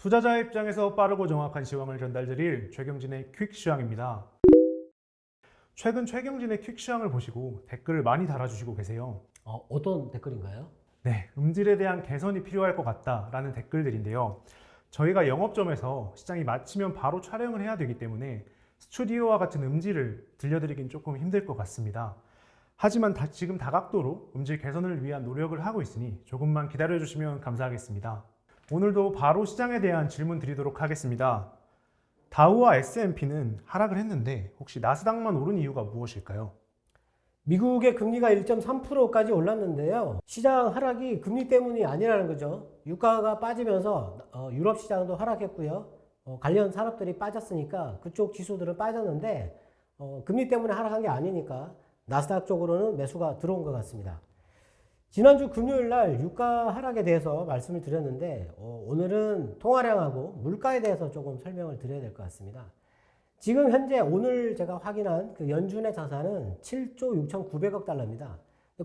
투자자 입장에서 빠르고 정확한 시황을 전달드릴 최경진의 퀵시황입니다. 최근 최경진의 퀵시황을 보시고 댓글을 많이 달아주시고 계세요. 어떤 댓글인가요? 네, 음질에 대한 개선이 필요할 것 같다라는 댓글들인데요. 저희가 영업점에서 시장이 마치면 바로 촬영을 해야 되기 때문에 스튜디오와 같은 음질을 들려드리긴 조금 힘들 것 같습니다. 하지만 지금 다각도로 음질 개선을 위한 노력을 하고 있으니 조금만 기다려주시면 감사하겠습니다. 오늘도 바로 시장에 대한 질문 드리도록 하겠습니다. 다우와 S&P는 하락을 했는데 혹시 나스닥만 오른 이유가 무엇일까요? 미국의 금리가 1.3%까지 올랐는데요. 시장 하락이 금리 때문이 아니라는 거죠. 유가가 빠지면서 유럽 시장도 하락했고요. 관련 산업들이 빠졌으니까 그쪽 지수들은 빠졌는데 금리 때문에 하락한 게 아니니까 나스닥 쪽으로는 매수가 들어온 것 같습니다. 지난주 금요일 날 유가 하락에 대해서 말씀을 드렸는데 오늘은 통화량하고 물가에 대해서 조금 설명을 드려야 될 것 같습니다. 지금 현재 오늘 제가 확인한 그 연준의 자산은 7조 6,900억 달러입니다.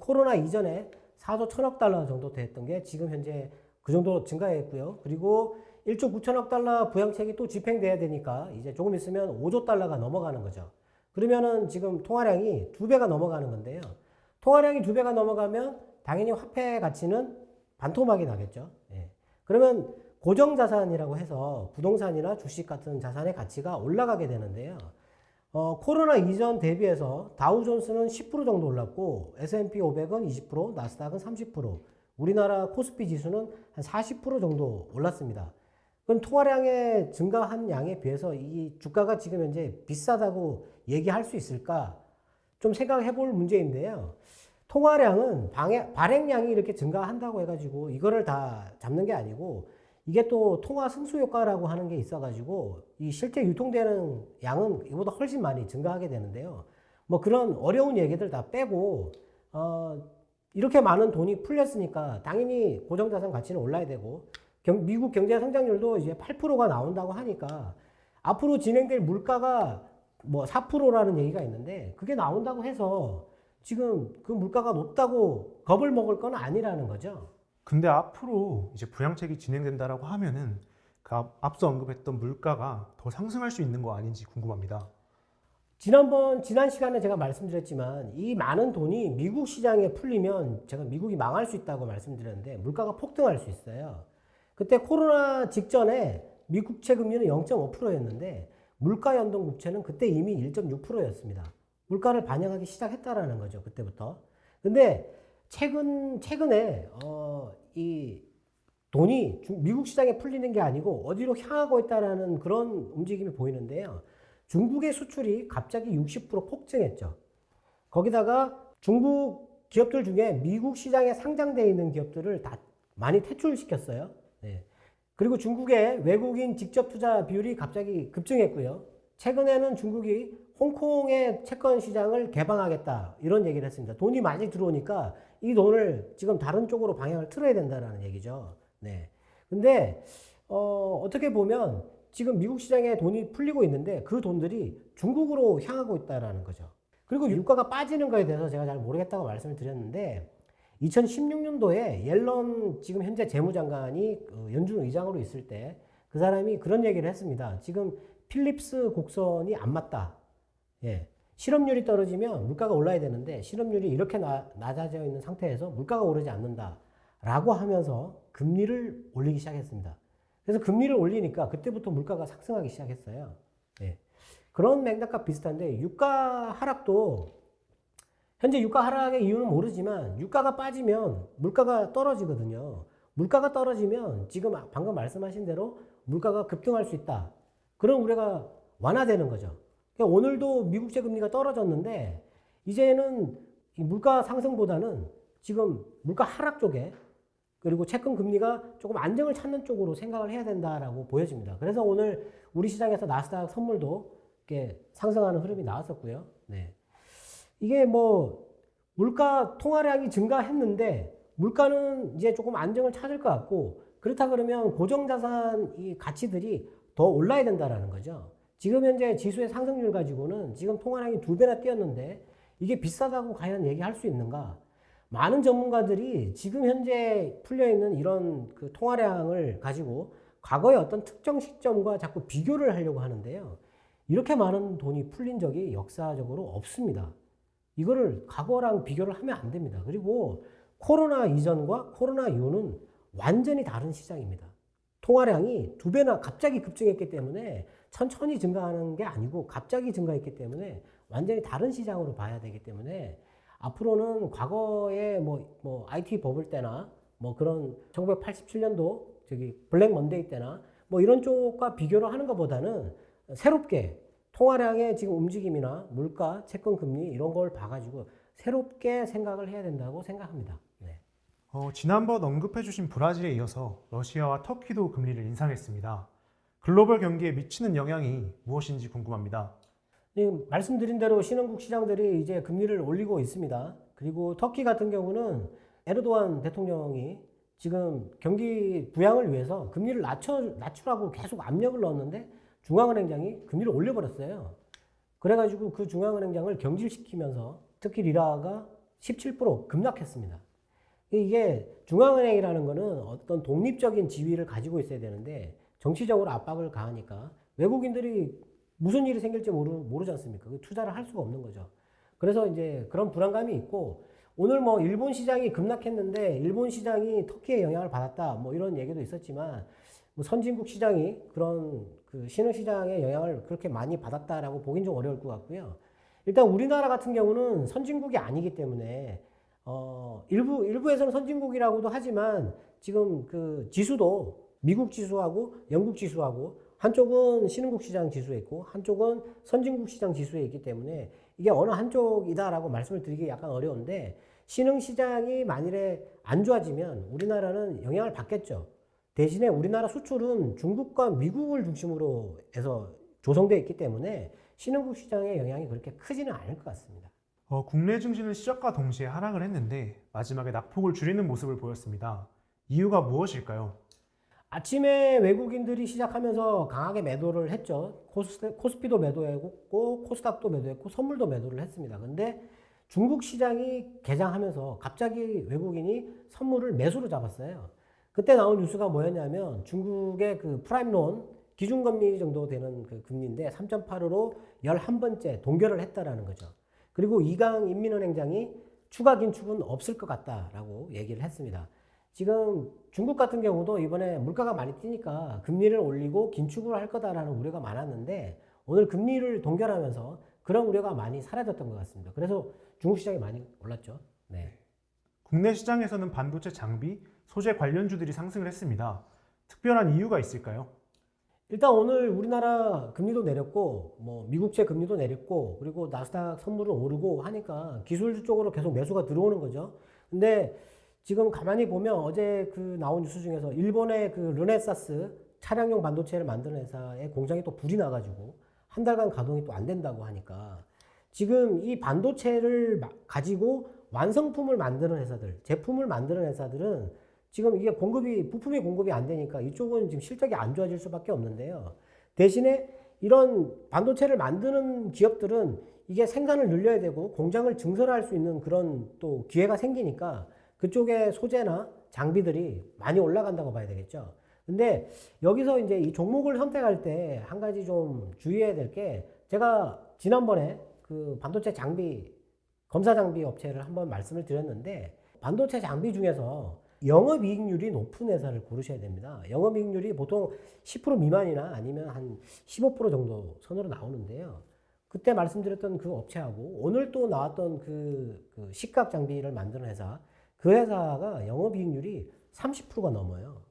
코로나 이전에 4조 1,000억 달러 정도 됐던 게 지금 현재 그 정도 증가했고요. 그리고 1조 9천억 달러 부양책이 또 집행돼야 되니까 이제 조금 있으면 5조 달러가 넘어가는 거죠. 그러면은 지금 통화량이 2배가 넘어가는 건데요. 통화량이 2배가 넘어가면 당연히 화폐 가치는 반토막이 나겠죠. 예. 그러면 고정자산이라고 해서 부동산이나 주식 같은 자산의 가치가 올라가게 되는데요. 코로나 이전 대비해서 다우존스는 10% 정도 올랐고 S&P 500은 20%, 나스닥은 30%, 우리나라 코스피 지수는 한 40% 정도 올랐습니다. 그럼 통화량의 증가한 양에 비해서 이 주가가 지금 현재 비싸다고 얘기할 수 있을까? 좀 생각해 볼 문제인데요. 통화량은 발행량이 이렇게 증가한다고 해가지고 이거를 다 잡는 게 아니고 이게 또 통화 승수 효과라고 하는 게 있어가지고 이 실제 유통되는 양은 이보다 훨씬 많이 증가하게 되는데요. 뭐 그런 어려운 얘기들 다 빼고 이렇게 많은 돈이 풀렸으니까 당연히 고정자산 가치는 올라야 되고 미국 경제 성장률도 이제 8%가 나온다고 하니까 앞으로 진행될 물가가 뭐 4%라는 얘기가 있는데 그게 나온다고 해서 지금 그 물가가 높다고 겁을 먹을 건 아니라는 거죠. 근데 앞으로 이제 부양책이 진행된다라고 하면은 그 앞서 언급했던 물가가 더 상승할 수 있는 거 아닌지 궁금합니다. 지난 시간에 제가 말씀드렸지만 이 많은 돈이 미국 시장에 풀리면 제가 미국이 망할 수 있다고 말씀드렸는데 물가가 폭등할 수 있어요. 그때 코로나 직전에 미국 국채 금리는 0.5%였는데 물가 연동 국채는 그때 이미 1.6%였습니다. 물가를 반영하기 시작했다라는 거죠. 그때부터. 근데 최근에 이 돈이 미국 시장에 풀리는 게 아니고 어디로 향하고 있다라는 그런 움직임이 보이는데요. 중국의 수출이 갑자기 60% 폭증했죠. 거기다가 중국 기업들 중에 미국 시장에 상장되어 있는 기업들을 다 많이 퇴출시켰어요. 네. 그리고 중국의 외국인 직접 투자 비율이 갑자기 급증했고요. 최근에는 중국이 홍콩의 채권 시장을 개방하겠다 이런 얘기를 했습니다. 돈이 많이 들어오니까 이 돈을 지금 다른 쪽으로 방향을 틀어야 된다는 얘기죠. 네. 근데 어떻게 보면 지금 미국 시장에 돈이 풀리고 있는데 그 돈들이 중국으로 향하고 있다는 거죠. 그리고 유가가 빠지는 거에 대해서 제가 잘 모르겠다고 말씀을 드렸는데 2016년도에 옐런 지금 현재 재무장관이 연준 의장으로 있을 때 그 사람이 그런 얘기를 했습니다. 지금 필립스 곡선이 안 맞다. 예. 실업률이 떨어지면 물가가 올라야 되는데 실업률이 이렇게 낮아져 있는 상태에서 물가가 오르지 않는다. 라고 하면서 금리를 올리기 시작했습니다. 그래서 금리를 올리니까 그때부터 물가가 상승하기 시작했어요. 예. 그런 맥락과 비슷한데 유가 하락도 현재 유가 하락의 이유는 모르지만 유가가 빠지면 물가가 떨어지거든요. 물가가 떨어지면 지금 방금 말씀하신 대로 물가가 급등할 수 있다. 그런 우려가 완화되는 거죠. 그러니까 오늘도 미국채 금리가 떨어졌는데 이제는 이 물가 상승보다는 지금 물가 하락 쪽에 그리고 채권 금리가 조금 안정을 찾는 쪽으로 생각을 해야 된다라고 보여집니다. 그래서 오늘 우리 시장에서 나스닥 선물도 이렇게 상승하는 흐름이 나왔었고요. 네. 이게 뭐 물가 통화량이 증가했는데 물가는 이제 조금 안정을 찾을 것 같고 그렇다 그러면 고정자산 이 가치들이 더 올라야 된다라는 거죠. 지금 현재 지수의 상승률 가지고는 지금 통화량이 2배나 뛰었는데 이게 비싸다고 과연 얘기할 수 있는가? 많은 전문가들이 지금 현재 풀려있는 이런 그 통화량을 가지고 과거의 어떤 특정 시점과 자꾸 비교를 하려고 하는데요. 이렇게 많은 돈이 풀린 적이 역사적으로 없습니다. 이거를 과거랑 비교를 하면 안 됩니다. 그리고 코로나 이전과 코로나 이후는 완전히 다른 시장입니다. 통화량이 2배나 갑자기 급증했기 때문에 천천히 증가하는 게 아니고 갑자기 증가했기 때문에 완전히 다른 시장으로 봐야 되기 때문에 앞으로는 과거에 뭐 IT 버블 때나 뭐 그런 1987년도 저기 블랙 먼데이 때나 뭐 이런 쪽과 비교를 하는 것보다는 새롭게 통화량의 지금 움직임이나 물가, 채권 금리 이런 걸 봐가지고 새롭게 생각을 해야 된다고 생각합니다. 네. 지난번 언급해주신 브라질에 이어서 러시아와 터키도 금리를 인상했습니다. 글로벌 경기에 미치는 영향이 무엇인지 궁금합니다. 말씀드린 대로 신흥국 시장들이 이제 금리를 올리고 있습니다. 그리고 터키 같은 경우는 에르도안 대통령이 지금 경기 부양을 위해서 금리를 낮추라고 계속 압력을 넣었는데 중앙은행장이 금리를 올려버렸어요. 그래가지고 그 중앙은행장을 경질시키면서 특히 리라가 17% 급락했습니다. 이게 중앙은행이라는 거는 어떤 독립적인 지위를 가지고 있어야 되는데 정치적으로 압박을 가하니까 외국인들이 무슨 일이 생길지 모르지 않습니까? 투자를 할 수가 없는 거죠. 그래서 이제 그런 불안감이 있고 오늘 뭐 일본 시장이 급락했는데 일본 시장이 터키의 영향을 받았다 뭐 이런 얘기도 있었지만 뭐 선진국 시장이 그런 그 신흥 시장의 영향을 그렇게 많이 받았다라고 보긴 좀 어려울 것 같고요. 일단 우리나라 같은 경우는 선진국이 아니기 때문에 일부에서는 선진국이라고도 하지만 지금 그 지수도 미국 지수하고 영국 지수하고 한쪽은 신흥국 시장 지수에 있고 한쪽은 선진국 시장 지수에 있기 때문에 이게 어느 한쪽이다라고 말씀을 드리기 약간 어려운데 신흥 시장이 만일에 안 좋아지면 우리나라는 영향을 받겠죠. 대신에 우리나라 수출은 중국과 미국을 중심으로 해서 조성되어 있기 때문에 신흥국 시장의 영향이 그렇게 크지는 않을 것 같습니다. 국내 증시는 시작과 동시에 하락을 했는데 마지막에 낙폭을 줄이는 모습을 보였습니다. 이유가 무엇일까요? 아침에 외국인들이 시작하면서 강하게 매도를 했죠. 코스피도 매도했고 코스닥도 매도했고 선물도 매도를 했습니다. 근데 중국 시장이 개장하면서 갑자기 외국인이 선물을 매수로 잡았어요. 그때 나온 뉴스가 뭐였냐면 중국의 그 프라임론 기준금리 정도 되는 그 금리인데 3.85로 11번째 동결을 했다라는 거죠. 그리고 이강 인민은행장이 추가 긴축은 없을 것 같다라고 얘기를 했습니다. 지금 중국 같은 경우도 이번에 물가가 많이 뛰니까 금리를 올리고 긴축을 할 거다라는 우려가 많았는데 오늘 금리를 동결하면서 그런 우려가 많이 사라졌던 것 같습니다. 그래서 중국 시장이 많이 올랐죠. 네. 국내 시장에서는 반도체 장비, 소재 관련주들이 상승을 했습니다. 특별한 이유가 있을까요? 일단 오늘 우리나라 금리도 내렸고 뭐 미국채 금리도 내렸고 그리고 나스닥 선물은 오르고 하니까 기술주 쪽으로 계속 매수가 들어오는 거죠. 근데 지금 가만히 보면 어제 그 나온 뉴스 중에서 일본의 그 르네사스 차량용 반도체를 만드는 회사에 공장이 또 불이 나가지고 한 달간 가동이 또 안 된다고 하니까 지금 이 반도체를 가지고 완성품을 만드는 회사들, 제품을 만드는 회사들은 지금 이게 부품이 공급이 안 되니까 이쪽은 지금 실적이 안 좋아질 수밖에 없는데요. 대신에 이런 반도체를 만드는 기업들은 이게 생산을 늘려야 되고 공장을 증설할 수 있는 그런 또 기회가 생기니까 그쪽의 소재나 장비들이 많이 올라간다고 봐야 되겠죠. 근데 여기서 이제 이 종목을 선택할 때 한 가지 좀 주의해야 될 게 제가 지난번에 그 반도체 장비 검사 장비 업체를 한번 말씀을 드렸는데 반도체 장비 중에서 영업이익률이 높은 회사를 고르셔야 됩니다. 영업이익률이 보통 10% 미만이나 아니면 한 15% 정도 선으로 나오는데요. 그때 말씀드렸던 그 업체하고 오늘 또 나왔던 그 식각 장비를 만드는 회사 그 회사가 영업이익률이 30%가 넘어요.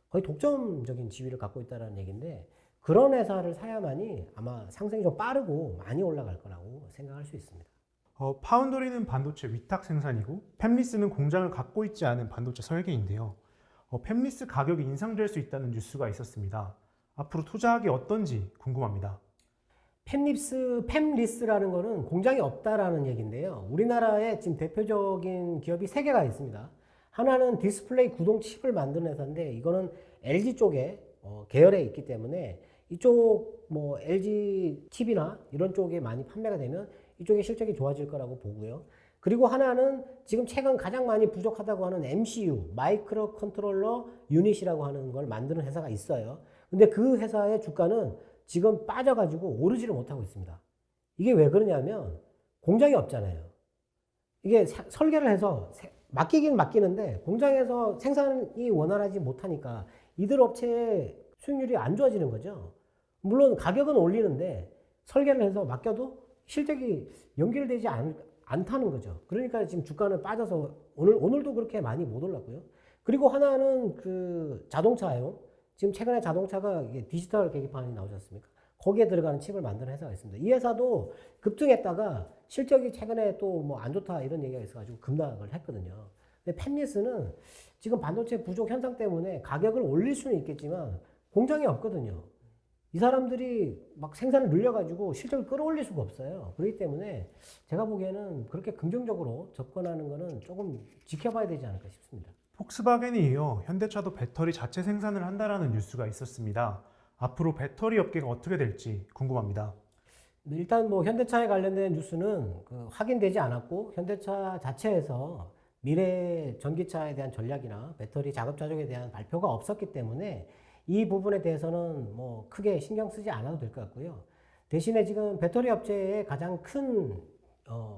거의 독점적인 지위를 갖고 있다는 얘기인데 그런 회사를 사야만이 아마 상승이 좀 빠르고 많이 올라갈 거라고 생각할 수 있습니다. 파운드리는 반도체 위탁 생산이고 팹리스는 공장을 갖고 있지 않은 반도체 설계인데요. 팹리스 가격이 인상될 수 있다는 뉴스가 있었습니다. 앞으로 투자하기 어떤지 궁금합니다. 팹리스라는 거는 공장이 없다라는 얘기인데요. 우리나라에 지금 대표적인 기업이 3개가 있습니다. 하나는 디스플레이 구동 칩을 만드는 회사인데 이거는 LG 쪽에 계열에 있기 때문에 이쪽 뭐 LG 칩이나 이런 쪽에 많이 판매가 되면 이쪽의 실적이 좋아질 거라고 보고요. 그리고 하나는 지금 최근 가장 많이 부족하다고 하는 MCU, 마이크로 컨트롤러 유닛이라고 하는 걸 만드는 회사가 있어요. 근데 그 회사의 주가는 지금 빠져가지고 오르지를 못하고 있습니다. 이게 왜 그러냐면 공장이 없잖아요. 이게 설계를 해서 맡기긴 맡기는데 공장에서 생산이 원활하지 못하니까 이들 업체의 수익률이 안 좋아지는 거죠. 물론 가격은 올리는데 설계를 해서 맡겨도 실적이 연결되지 않다는 거죠. 그러니까 지금 주가는 빠져서 오늘도 그렇게 많이 못 올랐고요. 그리고 하나는 그 자동차예요. 지금 최근에 자동차가 이게 디지털 계기판이 나오지 않습니까? 거기에 들어가는 칩을 만드는 회사가 있습니다. 이 회사도 급등했다가 실적이 최근에 또 뭐 안 좋다 이런 얘기가 있어가지고 급락을 했거든요. 근데 팹리스는 지금 반도체 부족 현상 때문에 가격을 올릴 수는 있겠지만 공장이 없거든요. 이 사람들이 막 생산을 늘려가지고 실적을 끌어올릴 수가 없어요. 그렇기 때문에 제가 보기에는 그렇게 긍정적으로 접근하는 거는 조금 지켜봐야 되지 않을까 싶습니다. 폭스바겐에 이어 현대차도 배터리 자체 생산을 한다라는 뉴스가 있었습니다. 앞으로 배터리 업계가 어떻게 될지 궁금합니다. 일단 뭐 현대차에 관련된 뉴스는 확인되지 않았고 현대차 자체에서 미래 전기차에 대한 전략이나 배터리 작업자족에 대한 발표가 없었기 때문에 이 부분에 대해서는 뭐 크게 신경 쓰지 않아도 될 것 같고요. 대신에 지금 배터리 업체의 가장 큰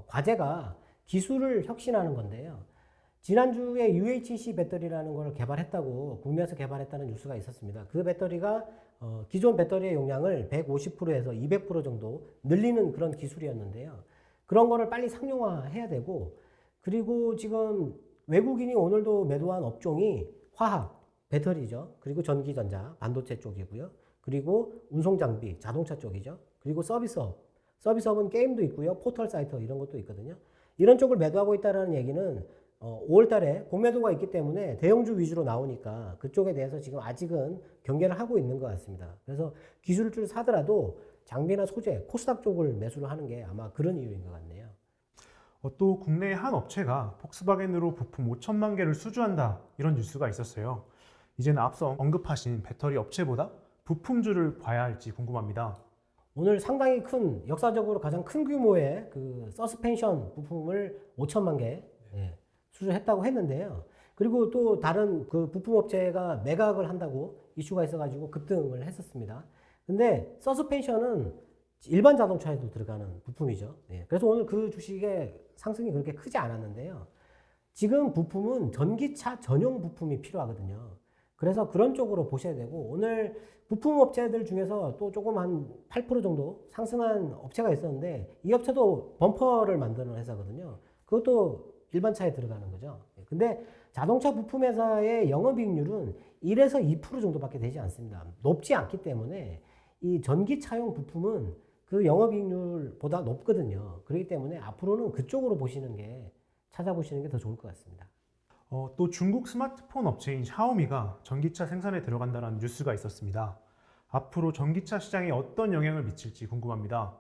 과제가 기술을 혁신하는 건데요. 지난주에 UHC 배터리라는 걸 개발했다고 국내에서 개발했다는 뉴스가 있었습니다. 그 배터리가 기존 배터리의 용량을 150%에서 200% 정도 늘리는 그런 기술이었는데요. 그런 거를 빨리 상용화해야 되고, 그리고 지금 외국인이 오늘도 매도한 업종이 화학, 배터리죠. 그리고 전기전자, 반도체 쪽이고요. 그리고 운송장비, 자동차 쪽이죠. 그리고 서비스업. 서비스업은 게임도 있고요. 포털 사이트 이런 것도 있거든요. 이런 쪽을 매도하고 있다는 얘기는 5월 달에 공매도가 있기 때문에 대형주 위주로 나오니까 그쪽에 대해서 지금 아직은 경계를 하고 있는 것 같습니다. 그래서 기술주를 사더라도 장비나 소재, 코스닥 쪽을 매수를 하는 게 아마 그런 이유인 것 같네요. 또 국내의 한 업체가 폭스바겐으로 부품 5천만 개를 수주한다 이런 뉴스가 있었어요. 이제는 앞서 언급하신 배터리 업체보다 부품주를 봐야 할지 궁금합니다. 오늘 상당히 큰, 역사적으로 가장 큰 규모의 그 서스펜션 부품을 5천만 개 수주했다고 했는데요. 그리고 또 다른 그 부품 업체가 매각을 한다고 이슈가 있어가지고 급등을 했었습니다. 근데 서스펜션은 일반 자동차에도 들어가는 부품이죠. 그래서 오늘 그 주식의 상승이 그렇게 크지 않았는데요. 지금 부품은 전기차 전용 부품이 필요하거든요. 그래서 그런 쪽으로 보셔야 되고, 오늘 부품 업체들 중에서 또 조금 한 8% 정도 상승한 업체가 있었는데, 이 업체도 범퍼를 만드는 회사거든요. 그것도 일반 차에 들어가는 거죠. 근데 자동차 부품 회사의 영업이익률은 1에서 2% 정도밖에 되지 않습니다. 높지 않기 때문에 이 전기차용 부품은 그 영업이익률보다 높거든요. 그렇기 때문에 앞으로는 그쪽으로 찾아보시는 게 더 좋을 것 같습니다. 또 중국 스마트폰 업체인 샤오미가 전기차 생산에 들어간다는 뉴스가 있었습니다. 앞으로 전기차 시장에 어떤 영향을 미칠지 궁금합니다.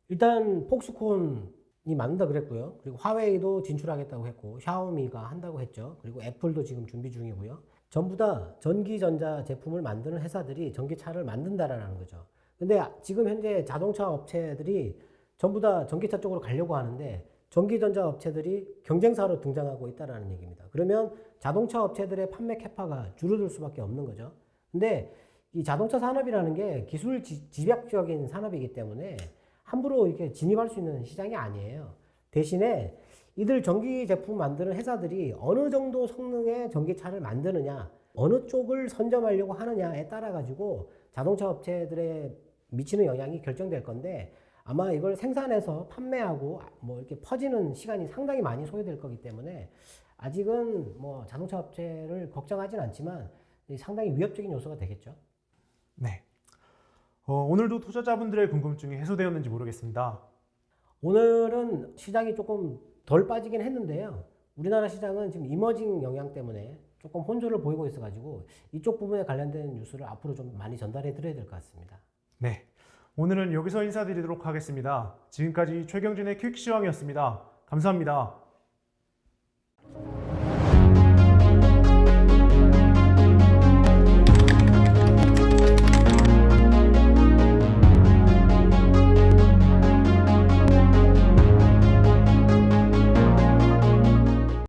일단 폭스콘이 만든다 그랬고요. 그리고 화웨이도 진출하겠다고 했고, 샤오미가 한다고 했죠. 그리고 애플도 지금 준비 중이고요. 전부 다 전기전자 제품을 만드는 회사들이 전기차를 만든다라는 거죠. 근데 지금 현재 자동차 업체들이 전부 다 전기차 쪽으로 가려고 하는데 전기전자 업체들이 경쟁사로 등장하고 있다는 얘기입니다. 그러면 자동차 업체들의 판매 캐파가 줄어들 수밖에 없는 거죠. 근데 이 자동차 산업이라는 게 기술 집약적인 산업이기 때문에 함부로 이렇게 진입할 수 있는 시장이 아니에요. 대신에 이들 전기 제품 만드는 회사들이 어느 정도 성능의 전기차를 만드느냐, 어느 쪽을 선점하려고 하느냐에 따라 가지고 자동차 업체들의 미치는 영향이 결정될 건데, 아마 이걸 생산해서 판매하고 뭐 이렇게 퍼지는 시간이 상당히 많이 소요될 거기 때문에 아직은 뭐 자동차 업체를 걱정하진 않지만 상당히 위협적인 요소가 되겠죠. 네. 오늘도 투자자분들의 궁금증이 해소되었는지 모르겠습니다. 오늘은 시장이 조금 덜 빠지긴 했는데요. 우리나라 시장은 지금 이머징 영향 때문에 조금 혼조를 보이고 있어가지고 이쪽 부분에 관련된 뉴스를 앞으로 좀 많이 전달해 드려야 될 것 같습니다. 네. 오늘은 여기서 인사드리도록 하겠습니다. 지금까지 최경진의 퀵시황이었습니다. 감사합니다.